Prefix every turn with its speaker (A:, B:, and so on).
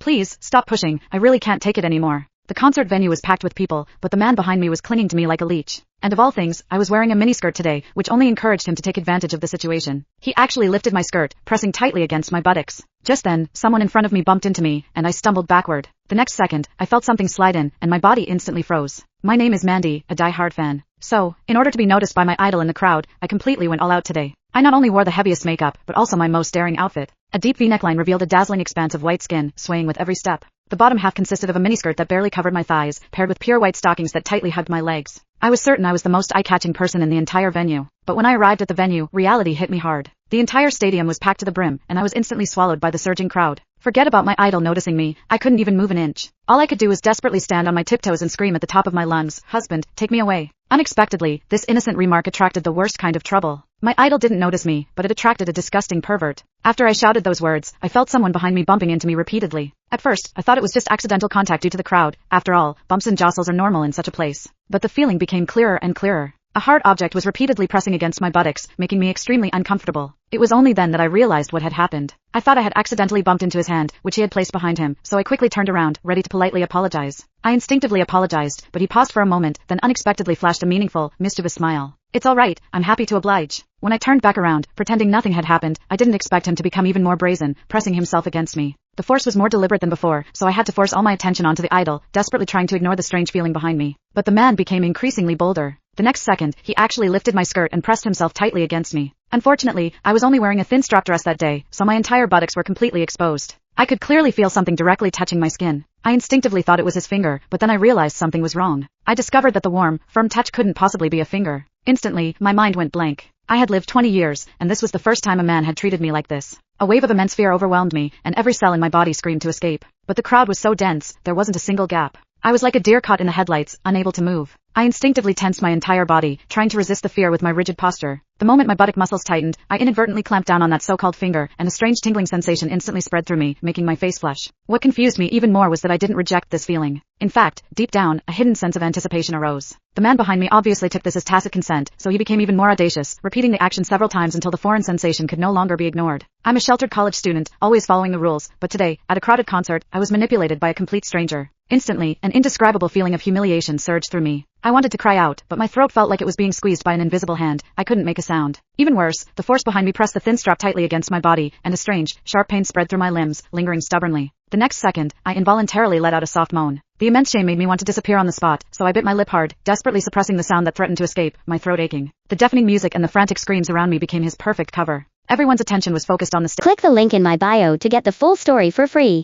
A: Please, stop pushing, I really can't take it anymore. The concert venue was packed with people, but the man behind me was clinging to me like a leech. And of all things, I was wearing a miniskirt today, which only encouraged him to take advantage of the situation. He actually lifted my skirt, pressing tightly against my buttocks. Just then, someone in front of me bumped into me, and I stumbled backward. The next second, I felt something slide in, and my body instantly froze. My name is Mandy, a die-hard fan. So, in order to be noticed by my idol in the crowd, I completely went all out today. I not only wore the heaviest makeup, but also my most daring outfit. A deep V-neckline revealed a dazzling expanse of white skin, swaying with every step. The bottom half consisted of a miniskirt that barely covered my thighs, paired with pure white stockings that tightly hugged my legs. I was certain I was the most eye-catching person in the entire venue. But when I arrived at the venue, reality hit me hard. The entire stadium was packed to the brim, and I was instantly swallowed by the surging crowd. Forget about my idol noticing me, I couldn't even move an inch. All I could do was desperately stand on my tiptoes and scream at the top of my lungs, "Husband, take me away." Unexpectedly, this innocent remark attracted the worst kind of trouble. My idol didn't notice me, but it attracted a disgusting pervert. After I shouted those words, I felt someone behind me bumping into me repeatedly. At first, I thought it was just accidental contact due to the crowd. After all, bumps and jostles are normal in such a place. But the feeling became clearer and clearer. A hard object was repeatedly pressing against my buttocks, making me extremely uncomfortable. It was only then that I realized what had happened. I thought I had accidentally bumped into his hand, which he had placed behind him, so I quickly turned around, ready to politely apologize. I instinctively apologized, but he paused for a moment, then unexpectedly flashed a meaningful, mischievous smile. "It's all right, I'm happy to oblige." When I turned back around, pretending nothing had happened, I didn't expect him to become even more brazen, pressing himself against me. The force was more deliberate than before, so I had to force all my attention onto the idol, desperately trying to ignore the strange feeling behind me. But the man became increasingly bolder. The next second, he actually lifted my skirt and pressed himself tightly against me. Unfortunately, I was only wearing a thin strap dress that day, so my entire buttocks were completely exposed. I could clearly feel something directly touching my skin. I instinctively thought it was his finger, but then I realized something was wrong. I discovered that the warm, firm touch couldn't possibly be a finger. Instantly, my mind went blank. I had lived 20 years, and this was the first time a man had treated me like this. A wave of immense fear overwhelmed me, and every cell in my body screamed to escape. But the crowd was so dense, there wasn't a single gap. I was like a deer caught in the headlights, unable to move. I instinctively tensed my entire body, trying to resist the fear with my rigid posture. The moment my buttock muscles tightened, I inadvertently clamped down on that so-called finger, and a strange tingling sensation instantly spread through me, making my face flush. What confused me even more was that I didn't reject this feeling. In fact, deep down, a hidden sense of anticipation arose. The man behind me obviously took this as tacit consent, so he became even more audacious, repeating the action several times until the foreign sensation could no longer be ignored. I'm a sheltered college student, always following the rules, but today, at a crowded concert, I was manipulated by a complete stranger. Instantly, an indescribable feeling of humiliation surged through me. I wanted to cry out, but my throat felt like it was being squeezed by an invisible hand. I couldn't make a sound. Even worse, the force behind me pressed the thin strap tightly against my body, and a strange, sharp pain spread through my limbs, lingering stubbornly. The next second, I involuntarily let out a soft moan. The immense shame made me want to disappear on the spot, so I bit my lip hard, desperately suppressing the sound that threatened to escape, my throat aching. The deafening music and the frantic screams around me became his perfect cover. Everyone's attention was focused on the stage.
B: Click the link in my bio to get the full story for free.